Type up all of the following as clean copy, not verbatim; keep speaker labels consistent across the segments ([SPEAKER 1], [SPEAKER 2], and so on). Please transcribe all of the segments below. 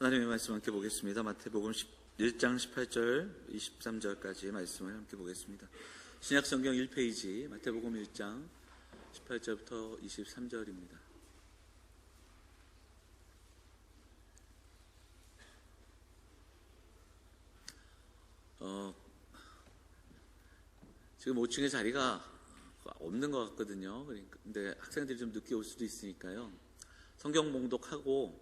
[SPEAKER 1] 하나님의 말씀 함께 보겠습니다. 마태복음 1장 18절 23절까지 말씀을 함께 보겠습니다. 신약성경 1페이지 마태복음 1장 18절부터 23절입니다. 지금 5층에 자리가 없는 것 같거든요. 근데 학생들이 좀 늦게 올 수도 있으니까요. 성경 봉독하고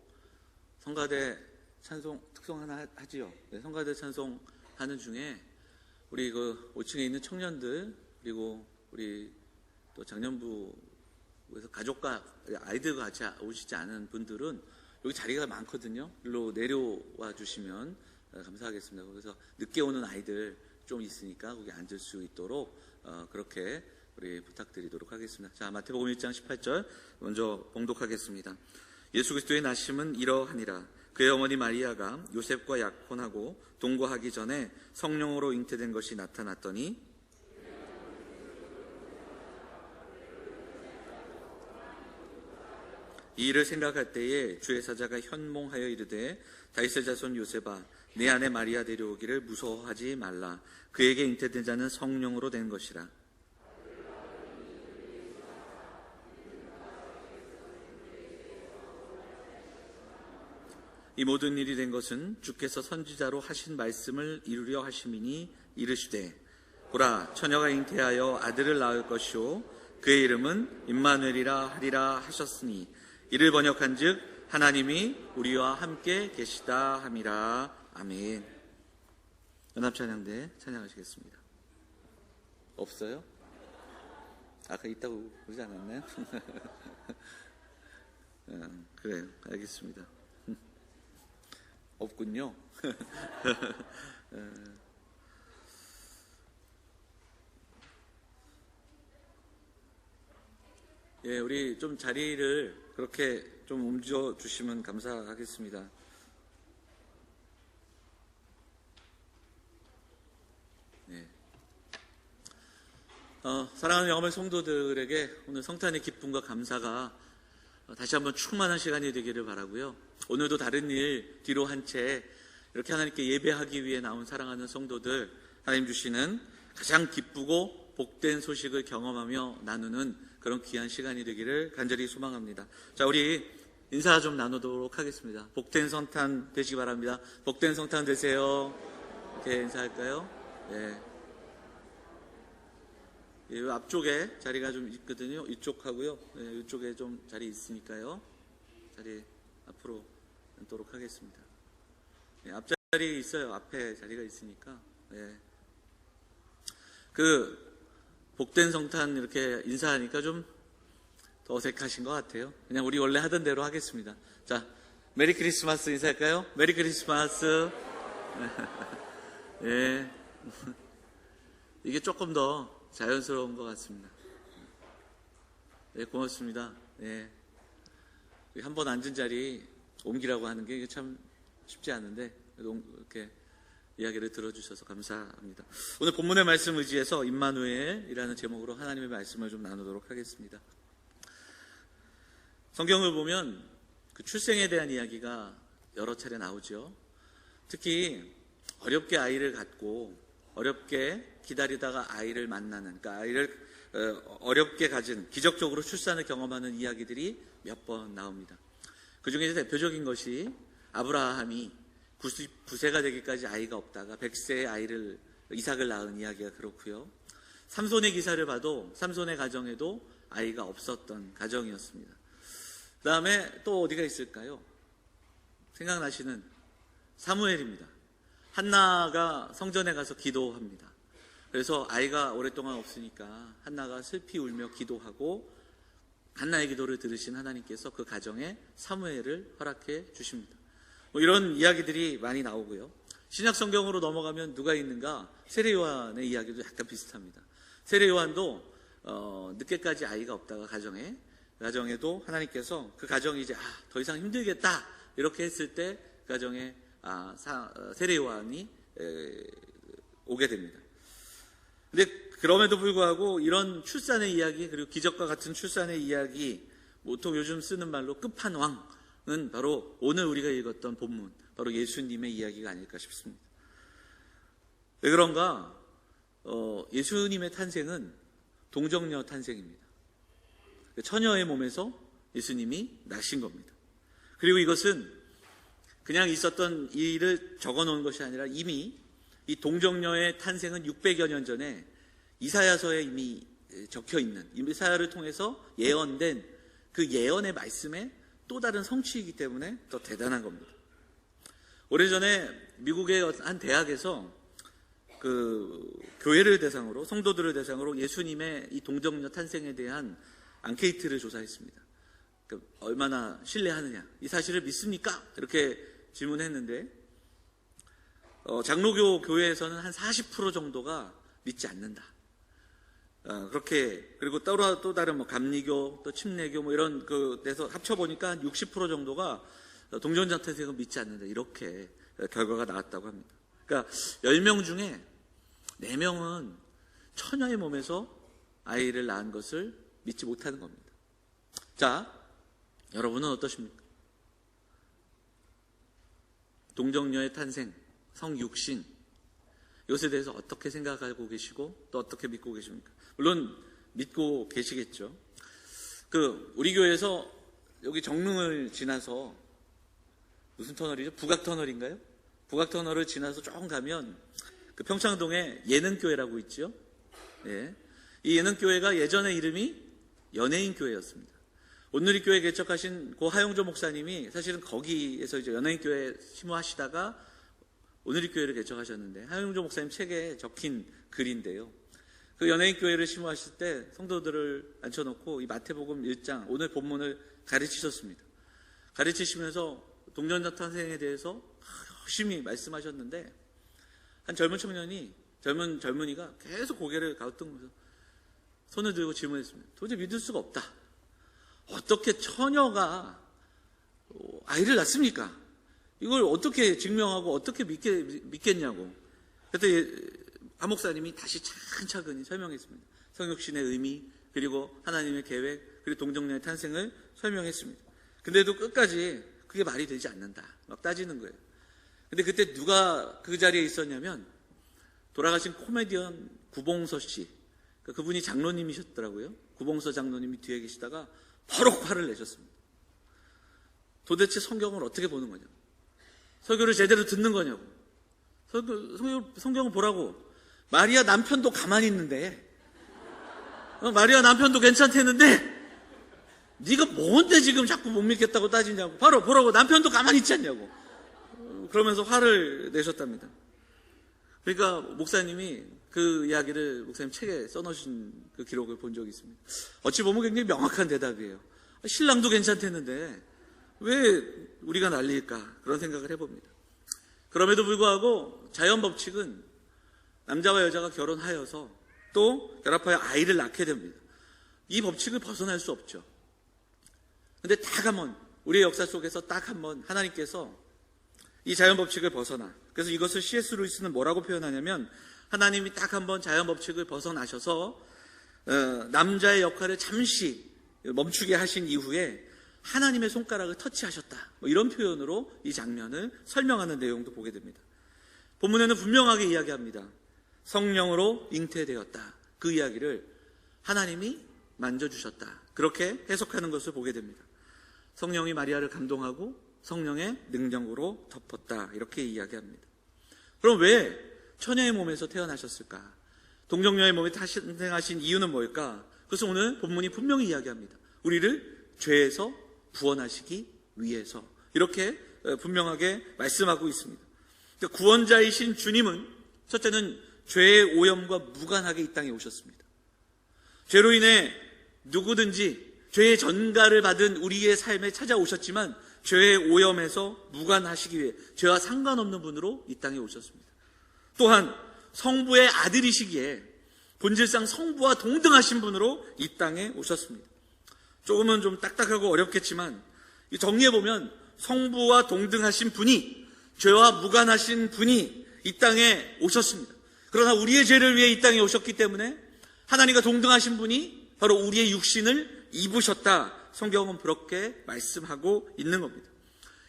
[SPEAKER 1] 성가대 찬송 특송 하나 하지요. 네, 성가대 찬송 하는 중에 우리 그 5층에 있는 청년들 그리고 우리 또 장년부에서 가족과 아이들과 같이 오시지 않은 분들은 여기 자리가 많거든요. 일로 내려와 주시면 감사하겠습니다. 그래서 늦게 오는 아이들 좀 있으니까 거기 앉을 수 있도록 그렇게 우리 부탁드리도록 하겠습니다. 자, 마태복음 1장 18절 먼저 봉독하겠습니다. 예수 그리스도의 나심은 이러하니라. 그의 어머니 마리아가 요셉과 약혼하고 동거하기 전에 성령으로 잉태된 것이 나타났더니 이 일을 생각할 때에 주의 사자가 현몽하여 이르되 다윗의 자손 요셉아 내 아내 마리아 데려오기를 무서워하지 말라. 그에게 잉태된 자는 성령으로 된 것이라. 이 모든 일이 된 것은 주께서 선지자로 하신 말씀을 이루려 하심이니 이르시되 보라 처녀가 잉태하여 아들을 낳을 것이요 그의 이름은 임마누엘이라 하리라 하셨으니 이를 번역한즉 하나님이 우리와 함께 계시다 함이라. 아멘. 연합찬양대 찬양하시겠습니다. 없어요? 아까 있다고 그러지 않았나요? 그래요. 알겠습니다. 없군요. 예, 우리 좀 자리를 그렇게 좀 옮겨 주시면 감사하겠습니다. 예. 사랑하는 영암의 성도들에게 오늘 성탄의 기쁨과 감사가 다시 한번 충만한 시간이 되기를 바라고요. 오늘도 다른 일 뒤로 한 채 이렇게 하나님께 예배하기 위해 나온 사랑하는 성도들, 하나님 주시는 가장 기쁘고 복된 소식을 경험하며 나누는 그런 귀한 시간이 되기를 간절히 소망합니다. 자, 우리 인사 좀 나누도록 하겠습니다. 복된 성탄 되시기 바랍니다. 복된 성탄 되세요. 이렇게 인사할까요? 네. 이 앞쪽에 자리가 좀 있거든요. 이쪽하고요. 네, 이쪽에 좀 자리 있으니까요. 자리 앞으로 앉도록 하겠습니다. 네, 앞자리 있어요. 앞에 자리가 있으니까. 네. 그 복된 성탄 이렇게 인사하니까 좀 더 어색하신 것 같아요. 그냥 우리 원래 하던 대로 하겠습니다. 자, 메리 크리스마스 인사할까요? 메리 크리스마스. 네. 이게 조금 더 자연스러운 것 같습니다. 네, 고맙습니다. 네. 한 번 앉은 자리 옮기라고 하는 게 참 쉽지 않은데 이렇게 이야기를 들어주셔서 감사합니다. 오늘 본문의 말씀 의지해서 임마누엘이라는 제목으로 하나님의 말씀을 좀 나누도록 하겠습니다. 성경을 보면 그 출생에 대한 이야기가 여러 차례 나오죠. 특히 어렵게 아이를 갖고 어렵게 기다리다가 아이를 만나는, 그러니까 아이를 어렵게 가진, 기적적으로 출산을 경험하는 이야기들이 몇 번 나옵니다. 그 중에 대표적인 것이 아브라함이 99세가 되기까지 아이가 없다가 100세의 이삭을 낳은 이야기가 그렇고요. 삼손의 기사를 봐도 삼손의 가정에도 아이가 없었던 가정이었습니다. 그 다음에 또 어디가 있을까요? 생각나시는 사무엘입니다. 한나가 성전에 가서 기도합니다. 그래서 아이가 오랫동안 없으니까 한나가 슬피 울며 기도하고 한나의 기도를 들으신 하나님께서 그 가정에 사무엘을 허락해 주십니다. 뭐 이런 이야기들이 많이 나오고요. 신약 성경으로 넘어가면 누가 있는가? 세례 요한의 이야기도 약간 비슷합니다. 세례 요한도 늦게까지 아이가 없다가 가정에도 하나님께서 그 가정이 이제 더 이상 힘들겠다 이렇게 했을 때 그 가정에 세례 요한이 오게 됩니다. 근데 그럼에도 불구하고 이런 출산의 이야기, 그리고 기적과 같은 출산의 이야기, 보통 요즘 쓰는 말로 끝판왕, 바로 오늘 우리가 읽었던 본문, 바로 예수님의 이야기가 아닐까 싶습니다. 왜 그런가? 예수님의 탄생은 동정녀 탄생입니다. 처녀의 몸에서 예수님이 나신 겁니다. 그리고 이것은 그냥 있었던 일을 적어 놓은 것이 아니라 이미 이 동정녀의 탄생은 600여 년 전에 이사야서에 이미 적혀 있는, 이사야를 통해서 예언된 그 예언의 말씀의 또 다른 성취이기 때문에 더 대단한 겁니다. 오래전에 미국의 한 대학에서 그 교회를 대상으로, 성도들을 대상으로 예수님의 이 동정녀 탄생에 대한 앙케이트를 조사했습니다. 그러니까 얼마나 신뢰하느냐, 이 사실을 믿습니까? 이렇게 질문했는데 장로교 교회에서는 한 40% 정도가 믿지 않는다. 그렇게, 그리고 또 다른 뭐 감리교, 또 침례교 뭐 이런 그 데서 합쳐보니까 한 60% 정도가 동정녀 탄생을 믿지 않는다. 이렇게 결과가 나왔다고 합니다. 그러니까 10명 중에 4명은 처녀의 몸에서 아이를 낳은 것을 믿지 못하는 겁니다. 자, 여러분은 어떠십니까? 동정녀의 탄생, 성육신, 이것에 대해서 어떻게 생각하고 계시고 또 어떻게 믿고 계십니까? 물론 믿고 계시겠죠. 우리 교회에서 여기 정릉을 지나서, 무슨 터널이죠? 북악터널인가요? 북악터널을 지나서 조금 가면 그 평창동에 예능교회라고 있죠. 예. 이 예능교회가 예전의 이름이 연예인교회였습니다. 온누리교회 개척하신 고 하용조 목사님이 사실은 거기에서 이제 연예인교회 심호하시다가 온누리교회를 개척하셨는데, 하용조 목사님 책에 적힌 글인데요. 그 연예인교회를 심호하실 때 성도들을 앉혀놓고 이 마태복음 1장 오늘 본문을 가르치셨습니다. 가르치시면서 동정녀 탄생에 대해서 열심히 말씀하셨는데, 한 젊은이가 계속 고개를 갸우뚱하면서 손을 들고 질문했습니다. 도저히 믿을 수가 없다. 어떻게 처녀가 아이를 낳습니까? 이걸 어떻게 증명하고 어떻게 믿겠냐고. 그때 하 목사님이 다시 차근차근히 설명했습니다. 성육신의 의미, 그리고 하나님의 계획, 그리고 동정녀의 탄생을 설명했습니다. 근데도 끝까지 그게 말이 되지 않는다. 막 따지는 거예요. 근데 그때 누가 그 자리에 있었냐면 돌아가신 코미디언 구봉서 씨. 그분이 장로님이셨더라고요. 구봉서 장로님이 뒤에 계시다가 바로 화를 내셨습니다. 도대체 성경을 어떻게 보는 거냐고. 설교를 제대로 듣는 거냐고. 성경을 보라고. 마리아 남편도 가만히 있는데, 마리아 남편도 괜찮댔는데 네가 뭔데 지금 자꾸 못 믿겠다고 따지냐고. 바로 보라고. 남편도 가만히 있지 않냐고. 그러면서 화를 내셨답니다. 그러니까 목사님이 그 이야기를 목사님 책에 써놓으신 그 기록을 본 적이 있습니다. 어찌 보면 굉장히 명확한 대답이에요. 신랑도 괜찮댔는데 왜 우리가 난리일까? 그런 생각을 해봅니다. 그럼에도 불구하고 자연 법칙은 남자와 여자가 결혼하여서 또 결합하여 아이를 낳게 됩니다. 이 법칙을 벗어날 수 없죠. 근데 딱 한번 우리의 역사 속에서 딱 한번 하나님께서 이 자연 법칙을 벗어나, 그래서 이것을 C.S. 루이스는 뭐라고 표현하냐면, 하나님이 딱 한번 자연 법칙을 벗어나셔서 남자의 역할을 잠시 멈추게 하신 이후에 하나님의 손가락을 터치하셨다, 이런 표현으로 이 장면을 설명하는 내용도 보게 됩니다. 본문에는 분명하게 이야기합니다. 성령으로 잉태되었다. 그 이야기를 하나님이 만져주셨다, 그렇게 해석하는 것을 보게 됩니다. 성령이 마리아를 감동하고 성령의 능력으로 덮었다, 이렇게 이야기합니다. 그럼 왜 처녀의 몸에서 태어나셨을까? 동정녀의 몸에 탄생하신 이유는 뭘까? 그래서 오늘 본문이 분명히 이야기합니다. 우리를 죄에서 구원하시기 위해서, 이렇게 분명하게 말씀하고 있습니다. 그러니까 구원자이신 주님은 첫째는 죄의 오염과 무관하게 이 땅에 오셨습니다. 죄로 인해 누구든지 죄의 전가를 받은 우리의 삶에 찾아오셨지만 죄의 오염에서 무관하시기 위해 죄와 상관없는 분으로 이 땅에 오셨습니다. 또한 성부의 아들이시기에 본질상 성부와 동등하신 분으로 이 땅에 오셨습니다. 조금은 좀 딱딱하고 어렵겠지만 정리해보면 성부와 동등하신 분이, 죄와 무관하신 분이 이 땅에 오셨습니다. 그러나 우리의 죄를 위해 이 땅에 오셨기 때문에 하나님과 동등하신 분이 바로 우리의 육신을 입으셨다, 성경은 그렇게 말씀하고 있는 겁니다.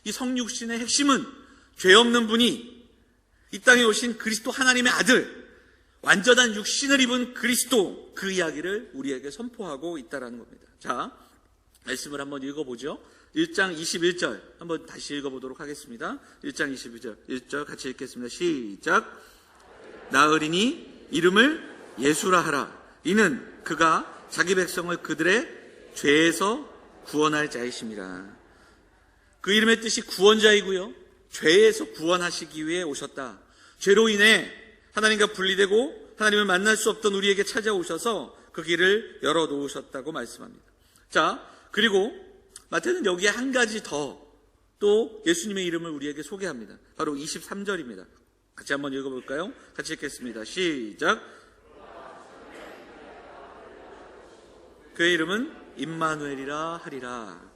[SPEAKER 1] 이 성육신의 핵심은 죄 없는 분이 이 땅에 오신 그리스도 하나님의 아들, 완전한 육신을 입은 그리스도, 그 이야기를 우리에게 선포하고 있다는 겁니다. 자, 말씀을 한번 읽어보죠. 1장 21절 한번 다시 읽어보도록 하겠습니다. 1장 21절 1절 같이 읽겠습니다. 시작. 나으리니 이름을 예수라 하라. 이는 그가 자기 백성을 그들의 죄에서 구원할 자이십니다. 그 이름의 뜻이 구원자이고요, 죄에서 구원하시기 위해 오셨다. 죄로 인해 하나님과 분리되고 하나님을 만날 수 없던 우리에게 찾아오셔서 그 길을 열어놓으셨다고 말씀합니다. 자, 그리고 마태는 여기에 한 가지 더 또 예수님의 이름을 우리에게 소개합니다. 바로 23절입니다. 같이 한번 읽어볼까요? 같이 읽겠습니다. 시작. 그의 이름은 임마누엘이라 하리라.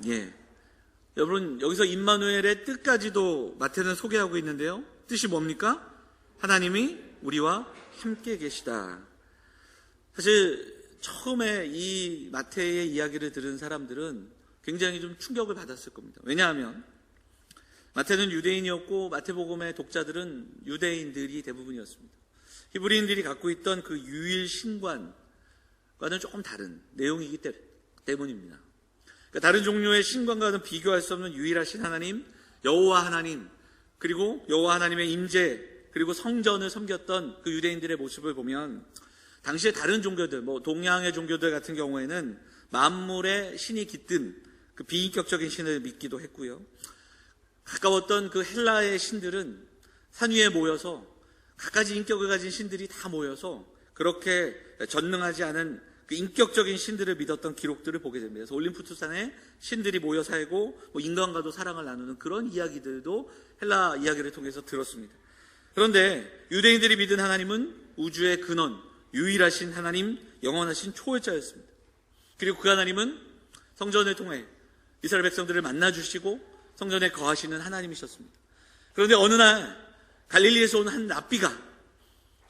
[SPEAKER 1] 예, 여러분, 여기서 임마누엘의 뜻까지도 마태는 소개하고 있는데요, 뜻이 뭡니까? 하나님이 우리와 함께 계시다. 사실 처음에 이 마태의 이야기를 들은 사람들은 굉장히 좀 충격을 받았을 겁니다. 왜냐하면 마태는 유대인이었고 마태복음의 독자들은 유대인들이 대부분이었습니다. 히브리인들이 갖고 있던 그 유일 신관과는 조금 다른 내용이기 때문입니다. 그러니까 다른 종류의 신관과는 비교할 수 없는 유일하신 하나님, 여호와 하나님, 그리고 여호와 하나님의 임재, 그리고 성전을 섬겼던 그 유대인들의 모습을 보면 당시에 다른 종교들, 동양의 종교들 같은 경우에는 만물의 신이 깃든 그 비인격적인 신을 믿기도 했고요, 가까웠던 그 헬라의 신들은 산 위에 모여서 갖가지 인격을 가진 신들이 다 모여서 그렇게 전능하지 않은 그 인격적인 신들을 믿었던 기록들을 보게 됩니다. 그래서 올림푸스산에 신들이 모여 살고 인간과도 사랑을 나누는 그런 이야기들도 헬라 이야기를 통해서 들었습니다. 그런데 유대인들이 믿은 하나님은 우주의 근원, 유일하신 하나님, 영원하신 초월자였습니다. 그리고 그 하나님은 성전을 통해 이스라엘 백성들을 만나주시고 성전에 거하시는 하나님이셨습니다. 그런데 어느 날 갈릴리에서 온 한 랍비가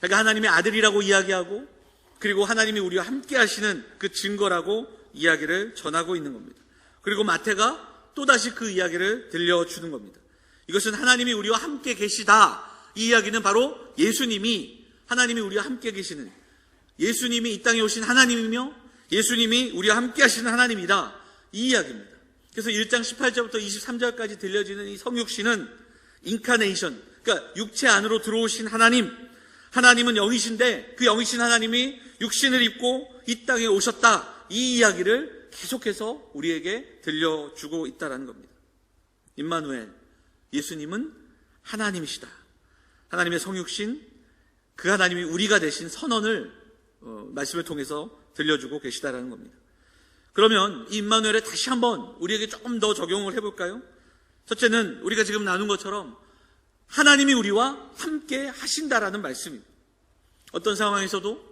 [SPEAKER 1] 자기가 하나님의 아들이라고 이야기하고, 그리고 하나님이 우리와 함께 하시는 그 증거라고 이야기를 전하고 있는 겁니다. 그리고 마태가 또다시 그 이야기를 들려주는 겁니다. 이것은 하나님이 우리와 함께 계시다. 이 이야기는 바로 예수님이, 하나님이 우리와 함께 계시는, 예수님이 이 땅에 오신 하나님이며 예수님이 우리와 함께 하시는 하나님이다. 이 이야기입니다. 그래서 1장 18절부터 23절까지 들려지는 이 성육신은 인카네이션, 그러니까 육체 안으로 들어오신 하나님, 하나님은 영이신데 그 영이신 하나님이 육신을 입고 이 땅에 오셨다. 이 이야기를 계속해서 우리에게 들려주고 있다는 겁니다. 임마누엘, 예수님은 하나님이시다. 하나님의 성육신, 그 하나님이 우리가 되신 선언을 말씀을 통해서 들려주고 계시다는 겁니다. 그러면 이 임마누엘에 다시 한번 우리에게 조금 더 적용을 해볼까요? 첫째는 우리가 지금 나눈 것처럼 하나님이 우리와 함께 하신다라는 말씀입니다. 어떤 상황에서도,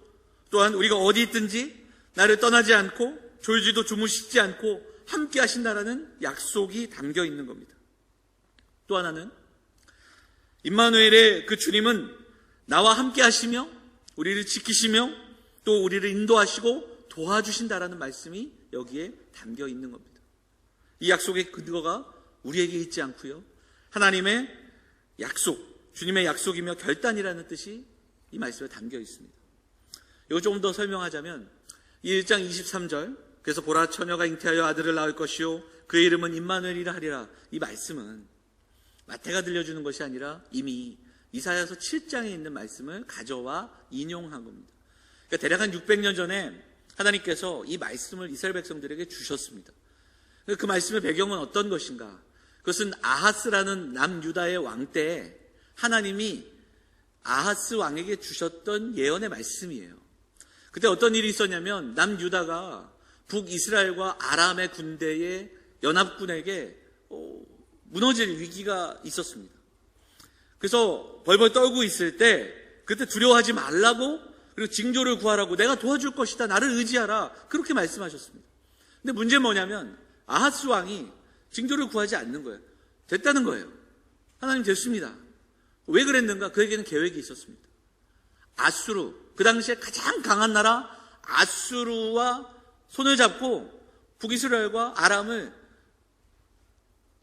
[SPEAKER 1] 또한 우리가 어디 있든지 나를 떠나지 않고 졸지도 주무시지 않고 함께 하신다라는 약속이 담겨 있는 겁니다. 또 하나는 임마누엘의 그 주님은 나와 함께 하시며 우리를 지키시며 또 우리를 인도하시고 도와주신다라는 말씀이 여기에 담겨 있는 겁니다. 이 약속의 근거가 우리에게 있지 않고요, 하나님의 약속, 주님의 약속이며 결단이라는 뜻이 이 말씀에 담겨 있습니다. 이거 조금 더 설명하자면 이 1장 23절, 그래서 보라 처녀가 잉태하여 아들을 낳을 것이요 그의 이름은 임마누엘이라 하리라. 이 말씀은 마태가 들려주는 것이 아니라 이미 이사야서 7장에 있는 말씀을 가져와 인용한 겁니다. 그러니까 대략 한 600년 전에 하나님께서 이 말씀을 이스라엘 백성들에게 주셨습니다. 그 말씀의 배경은 어떤 것인가? 그것은 아하스라는 남유다의 왕 때 하나님이 아하스 왕에게 주셨던 예언의 말씀이에요. 그때 어떤 일이 있었냐면 남유다가 북이스라엘과 아람의 군대의 연합군에게 무너질 위기가 있었습니다. 그래서 벌벌 떨고 있을 때 그때 두려워하지 말라고, 그리고 징조를 구하라고, 내가 도와줄 것이다, 나를 의지하라, 그렇게 말씀하셨습니다. 근데 문제는 뭐냐면 아하스 왕이 징조를 구하지 않는 거예요. 됐다는 거예요. 하나님 됐습니다. 왜 그랬는가? 그에게는 계획이 있었습니다. 아수르, 그 당시에 가장 강한 나라 아수르와 손을 잡고 북이스라엘과 아람을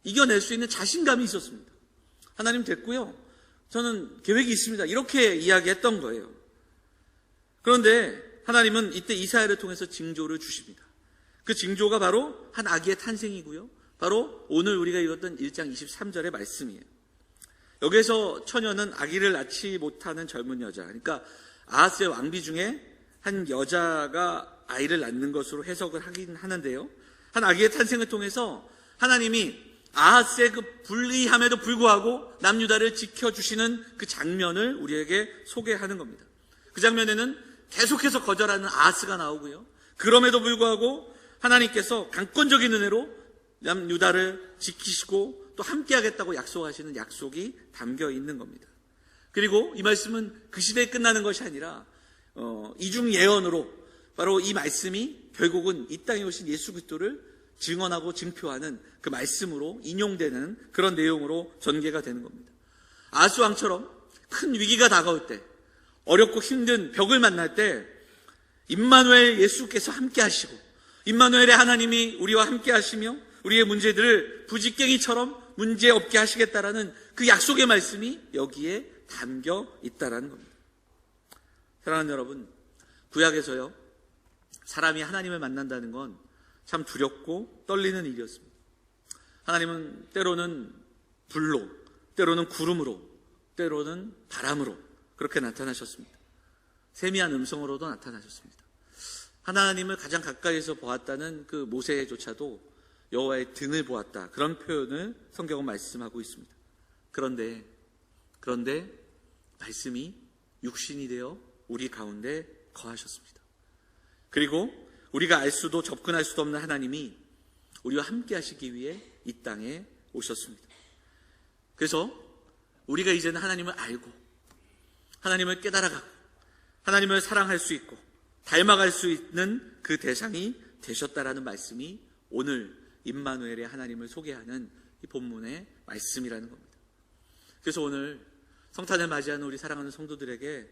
[SPEAKER 1] 이겨낼 수 있는 자신감이 있었습니다. 하나님 됐고요, 저는 계획이 있습니다, 이렇게 이야기했던 거예요. 그런데 하나님은 이때 이사야를 통해서 징조를 주십니다. 그 징조가 바로 한 아기의 탄생이고요, 바로 오늘 우리가 읽었던 1장 23절의 말씀이에요. 여기에서 처녀는 아기를 낳지 못하는 젊은 여자, 그러니까 아하스의 왕비 중에 한 여자가 아이를 낳는 것으로 해석을 하긴 하는데요, 한 아기의 탄생을 통해서 하나님이 아하스의 그 불의함에도 불구하고 남유다를 지켜주시는 그 장면을 우리에게 소개하는 겁니다. 그 장면에는 계속해서 거절하는 아하스가 나오고요, 그럼에도 불구하고 하나님께서 강권적인 은혜로 남유다를 지키시고 또 함께하겠다고 약속하시는 약속이 담겨 있는 겁니다. 그리고 이 말씀은 그 시대에 끝나는 것이 아니라 이중 예언으로 바로 이 말씀이 결국은 이 땅에 오신 예수 그리스도를 증언하고 증표하는 그 말씀으로 인용되는 그런 내용으로 전개가 되는 겁니다. 아하스 왕처럼 큰 위기가 다가올 때, 어렵고 힘든 벽을 만날 때 임마누엘 예수께서 함께 하시고, 임마누엘의 하나님이 우리와 함께 하시며 우리의 문제들을 부직갱이처럼 문제없게 하시겠다라는 그 약속의 말씀이 여기에 담겨 있다라는 겁니다. 사랑하는 여러분, 구약에서요, 사람이 하나님을 만난다는 건 참 두렵고 떨리는 일이었습니다. 하나님은 때로는 불로, 때로는 구름으로, 때로는 바람으로 그렇게 나타나셨습니다. 세미한 음성으로도 나타나셨습니다. 하나님을 가장 가까이에서 보았다는 그 모세조차도 여호와의 등을 보았다, 그런 표현을 성경은 말씀하고 있습니다. 그런데 말씀이 육신이 되어 우리 가운데 거하셨습니다. 그리고 우리가 알 수도 접근할 수도 없는 하나님이 우리와 함께 하시기 위해 이 땅에 오셨습니다. 그래서 우리가 이제는 하나님을 알고 하나님을 깨달아가고 하나님을 사랑할 수 있고 닮아갈 수 있는 그 대상이 되셨다라는 말씀이 오늘 임마누엘의 하나님을 소개하는 이 본문의 말씀이라는 겁니다. 그래서 오늘 성탄을 맞이하는 우리 사랑하는 성도들에게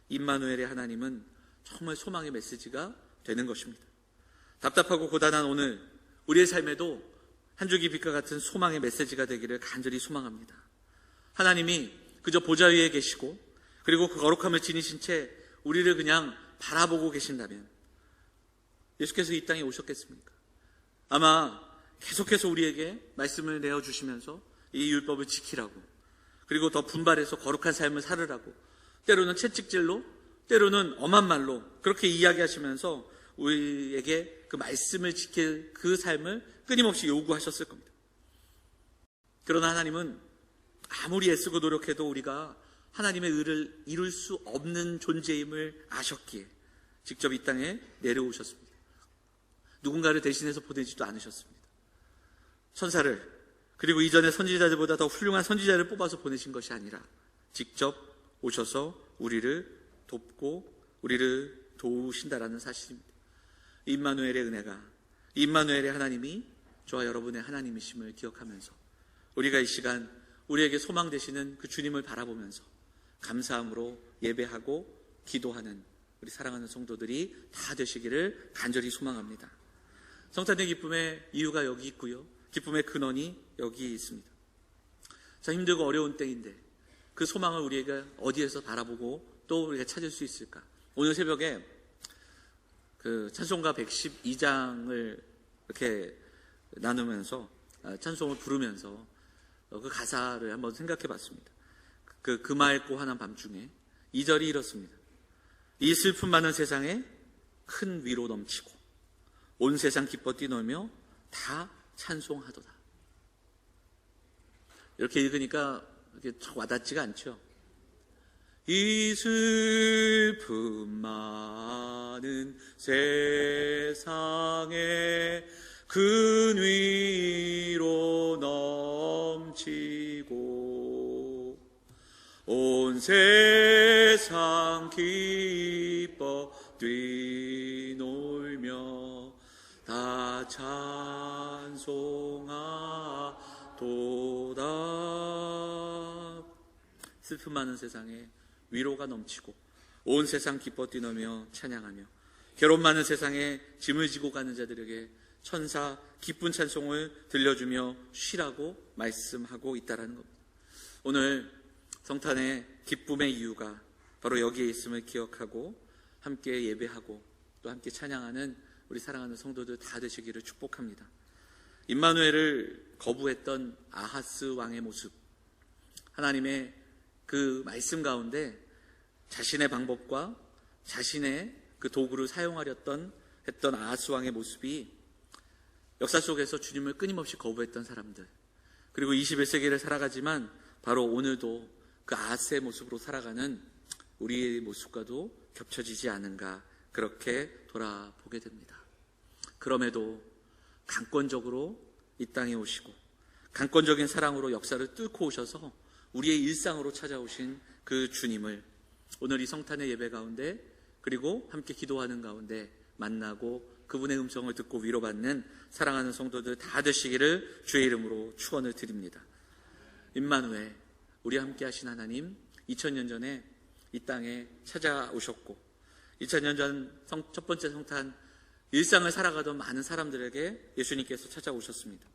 [SPEAKER 1] 임마누엘의 하나님은 정말 소망의 메시지가 되는 것입니다. 답답하고 고단한 오늘 우리의 삶에도 한 줄기 빛과 같은 소망의 메시지가 되기를 간절히 소망합니다. 하나님이 그저 보좌 위에 계시고 그리고 그 거룩함을 지니신 채 우리를 그냥 바라보고 계신다면 예수께서 이 땅에 오셨겠습니까? 아마 계속해서 우리에게 말씀을 내어주시면서 이 율법을 지키라고, 그리고 더 분발해서 거룩한 삶을 살으라고, 때로는 채찍질로, 때로는 엄한 말로 그렇게 이야기하시면서 우리에게 그 말씀을 지킬 그 삶을 끊임없이 요구하셨을 겁니다. 그러나 하나님은 아무리 애쓰고 노력해도 우리가 하나님의 의를 이룰 수 없는 존재임을 아셨기에 직접 이 땅에 내려오셨습니다. 누군가를 대신해서 보내지도 않으셨습니다. 천사를, 그리고 이전의 선지자들보다 더 훌륭한 선지자를 뽑아서 보내신 것이 아니라 직접 오셔서 우리를 돕고 우리를 도우신다라는 사실입니다. 임마누엘의 은혜가, 임마누엘의 하나님이 저와 여러분의 하나님이심을 기억하면서 우리가 이 시간 우리에게 소망 되시는 그 주님을 바라보면서 감사함으로 예배하고 기도하는 우리 사랑하는 성도들이 다 되시기를 간절히 소망합니다. 성탄의 기쁨의 이유가 여기 있고요, 기쁨의 근원이 여기 있습니다. 자, 힘들고 어려운 때인데 그 소망을 우리가 어디에서 바라보고 또 우리가 찾을 수 있을까? 오늘 새벽에 그 찬송가 112장을 이렇게 나누면서 찬송을 부르면서 그 가사를 한번 생각해 봤습니다. 그 맑고 환한 밤중에 2절이 이렇습니다. 이 슬픔 많은 세상에 큰 위로 넘치고 온 세상 기뻐 뛰놀며 다 찬송하도다. 이렇게 읽으니까 이렇게 와닿지가 않죠. 이 슬픔 많은 세상에 큰 위로 넘치고 온 세상 기뻐 뛰놀며 다 찬송하도다. 슬픔 많은 세상에 위로가 넘치고 온 세상 기뻐 뛰놀며 찬양하며 괴로움 많은 세상에 짐을 지고 가는 자들에게 천사 기쁜 찬송을 들려주며 쉬라고 말씀하고 있다는 겁니다. 오늘 성탄의 기쁨의 이유가 바로 여기에 있음을 기억하고 함께 예배하고 또 함께 찬양하는 우리 사랑하는 성도들 다 되시기를 축복합니다. 임마누엘을 거부했던 아하스 왕의 모습, 하나님의 그 말씀 가운데 자신의 방법과 자신의 그 도구를 사용하렸던 아하스 왕의 모습이 역사 속에서 주님을 끊임없이 거부했던 사람들, 그리고 21세기를 살아가지만 바로 오늘도 그 아하스의 모습으로 살아가는 우리의 모습과도 겹쳐지지 않은가, 그렇게 돌아보게 됩니다. 그럼에도 강권적으로 이 땅에 오시고 강권적인 사랑으로 역사를 뚫고 오셔서 우리의 일상으로 찾아오신 그 주님을 오늘 이 성탄의 예배 가운데 그리고 함께 기도하는 가운데 만나고 그분의 음성을 듣고 위로받는 사랑하는 성도들 다 되시기를 주의 이름으로 축원을 드립니다. 임마누엘, 우리와 함께 하신 하나님, 2000년 전에 이 땅에 찾아오셨고 2000년 전 첫 번째 성탄 일상을 살아가던 많은 사람들에게 예수님께서 찾아오셨습니다.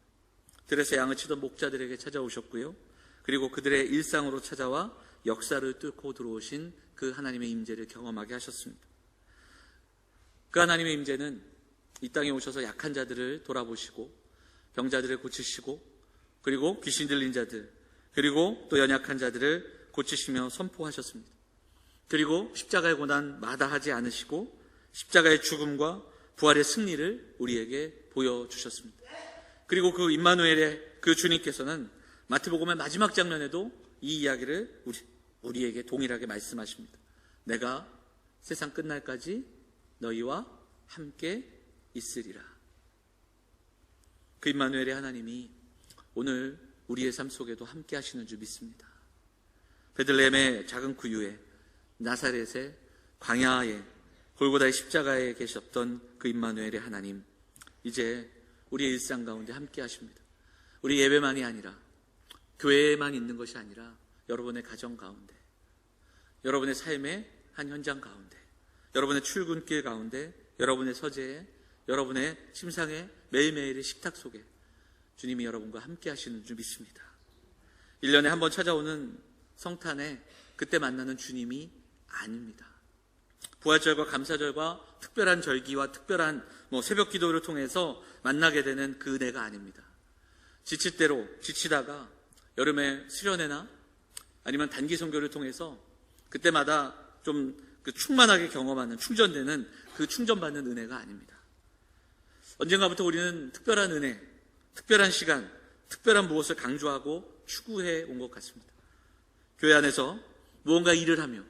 [SPEAKER 1] 들에서 양을 치던 목자들에게 찾아오셨고요. 그리고 그들의 일상으로 찾아와 역사를 뚫고 들어오신 그 하나님의 임재를 경험하게 하셨습니다. 그 하나님의 임재는 이 땅에 오셔서 약한 자들을 돌아보시고 병자들을 고치시고 그리고 귀신 들린 자들 그리고 또 연약한 자들을 고치시며 선포하셨습니다. 그리고 십자가의 고난 마다하지 않으시고 십자가의 죽음과 부활의 승리를 우리에게 보여주셨습니다. 그리고 그 임마누엘의 그 주님께서는 마태복음의 마지막 장면에도 이 이야기를 우리에게 동일하게 말씀하십니다. 내가 세상 끝날까지 너희와 함께 있으리라. 그 임마누엘의 하나님이 오늘 우리의 삶 속에도 함께 하시는 줄 믿습니다. 베들레헴의 작은 구유에, 나사렛의 광야에, 골고다의 십자가에 계셨던 그 임마누엘의 하나님, 이제 우리의 일상 가운데 함께 하십니다. 우리 예배만이 아니라 교회에만 있는 것이 아니라 여러분의 가정 가운데, 여러분의 삶의 한 현장 가운데, 여러분의 출근길 가운데, 여러분의 서재에, 여러분의 침상에, 매일매일의 식탁 속에 주님이 여러분과 함께 하시는 줄 믿습니다. 1년에 한 번 찾아오는 성탄에 그때 만나는 주님이 아닙니다. 부활절과 감사절과 특별한 절기와 특별한 새벽 기도를 통해서 만나게 되는 그 은혜가 아닙니다. 지칠 대로 지치다가 여름에 수련회나 아니면 단기 선교를 통해서 그때마다 좀 충만하게 경험하는, 충전되는 그 충전받는 은혜가 아닙니다. 언젠가부터 우리는 특별한 은혜, 특별한 시간, 특별한 무엇을 강조하고 추구해 온 것 같습니다. 교회 안에서 무언가 일을 하며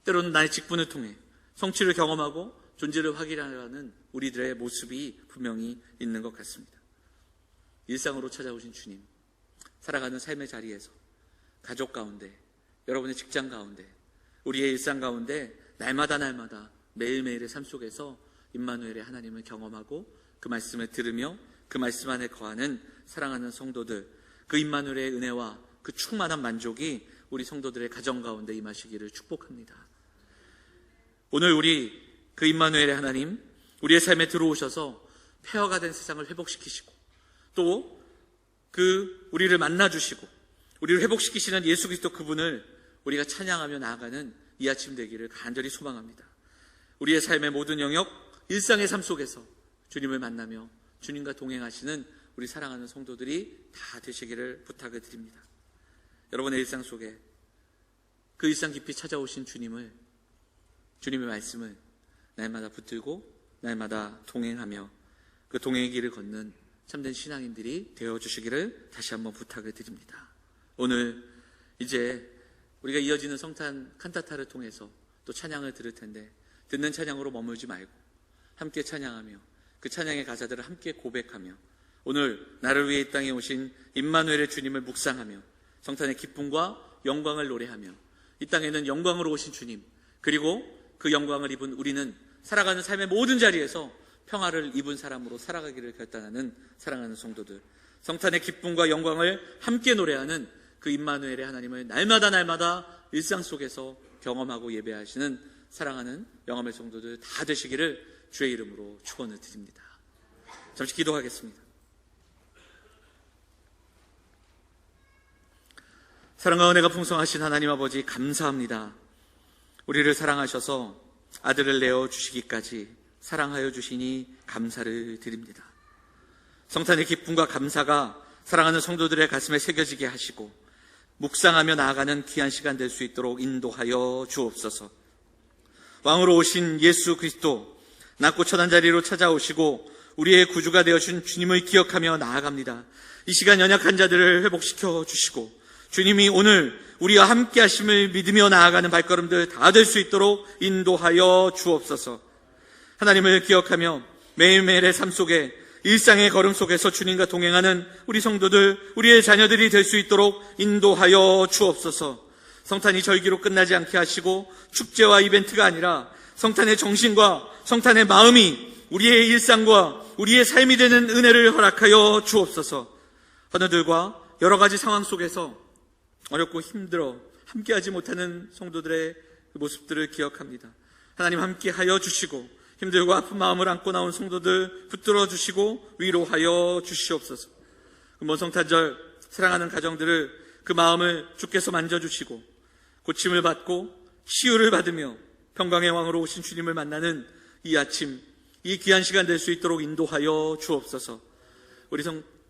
[SPEAKER 1] 때로는 나의 직분을 통해 성취를 경험하고 존재를 확인하려는 우리들의 모습이 분명히 있는 것 같습니다. 일상으로 찾아오신 주님, 살아가는 삶의 자리에서, 가족 가운데, 여러분의 직장 가운데, 우리의 일상 가운데 날마다 매일매일의 삶 속에서 임마누엘의 하나님을 경험하고 그 말씀을 들으며 그 말씀 안에 거하는 사랑하는 성도들, 그 임마누엘의 은혜와 그 충만한 만족이 우리 성도들의 가정 가운데 임하시기를 축복합니다. 오늘 우리 그 임마누엘의 하나님, 우리의 삶에 들어오셔서 폐허가 된 세상을 회복시키시고 또 그 우리를 만나주시고 우리를 회복시키시는 예수 그리스도 그분을 우리가 찬양하며 나아가는 이 아침 되기를 간절히 소망합니다. 우리의 삶의 모든 영역, 일상의 삶 속에서 주님을 만나며 주님과 동행하시는 우리 사랑하는 성도들이 다 되시기를 부탁을 드립니다. 여러분의 일상 속에 그 일상 깊이 찾아오신 주님의 말씀을 날마다 붙들고 날마다 동행하며 그 동행의 길을 걷는 참된 신앙인들이 되어주시기를 다시 한번 부탁을 드립니다. 오늘 이제 우리가 이어지는 성탄 칸타타를 통해서 또 찬양을 들을 텐데 듣는 찬양으로 머물지 말고 함께 찬양하며 그 찬양의 가사들을 함께 고백하며 오늘 나를 위해 이 땅에 오신 임마누엘의 주님을 묵상하며 성탄의 기쁨과 영광을 노래하며 이 땅에는 영광으로 오신 주님 그리고 그 영광을 입은 우리는 살아가는 삶의 모든 자리에서 평화를 입은 사람으로 살아가기를 결단하는 사랑하는 성도들, 성탄의 기쁨과 영광을 함께 노래하는 그 임마누엘의 하나님을 날마다 일상 속에서 경험하고 예배하시는 사랑하는 영암의 성도들 다 되시기를 주의 이름으로 축원을 드립니다. 잠시 기도하겠습니다. 사랑과 은혜가 풍성하신 하나님 아버지, 감사합니다. 우리를 사랑하셔서 아들을 내어주시기까지 사랑하여 주시니 감사를 드립니다. 성탄의 기쁨과 감사가 사랑하는 성도들의 가슴에 새겨지게 하시고 묵상하며 나아가는 귀한 시간 될 수 있도록 인도하여 주옵소서. 왕으로 오신 예수 그리스도, 낮고 천한 자리로 찾아오시고 우리의 구주가 되어준 주님을 기억하며 나아갑니다. 이 시간 연약한 자들을 회복시켜 주시고 주님이 오늘 우리와 함께 하심을 믿으며 나아가는 발걸음들 다 될 수 있도록 인도하여 주옵소서. 하나님을 기억하며 매일매일의 삶 속에, 일상의 걸음 속에서 주님과 동행하는 우리 성도들, 우리의 자녀들이 될 수 있도록 인도하여 주옵소서. 성탄이 절기로 끝나지 않게 하시고 축제와 이벤트가 아니라 성탄의 정신과 성탄의 마음이 우리의 일상과 우리의 삶이 되는 은혜를 허락하여 주옵소서. 하나들과 여러 가지 상황 속에서 어렵고 힘들어 함께하지 못하는 성도들의 모습들을 기억합니다. 하나님 함께하여 주시고 힘들고 아픈 마음을 안고 나온 성도들 붙들어 주시고 위로하여 주시옵소서. 먼 성탄절 사랑하는 가정들을 그 마음을 주께서 만져주시고 고침을 받고 치유를 받으며 평강의 왕으로 오신 주님을 만나는 이 아침, 이 귀한 시간 될 수 있도록 인도하여 주옵소서. 우리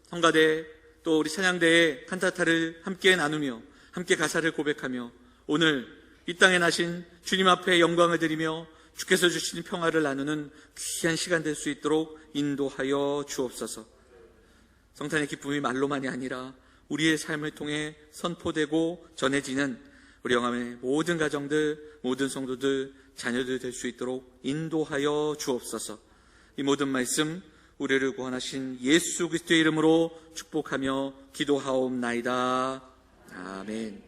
[SPEAKER 1] 성가대 또 우리 찬양대의 칸타타를 함께 나누며 함께 가사를 고백하며 오늘 이 땅에 나신 주님 앞에 영광을 드리며 주께서 주신 평화를 나누는 귀한 시간 될 수 있도록 인도하여 주옵소서. 성탄의 기쁨이 말로만이 아니라 우리의 삶을 통해 선포되고 전해지는 우리 영암의 모든 가정들, 모든 성도들, 자녀들 될 수 있도록 인도하여 주옵소서. 이 모든 말씀 우리를 구원하신 예수 그리스도의 이름으로 축복하며 기도하옵나이다. 아멘.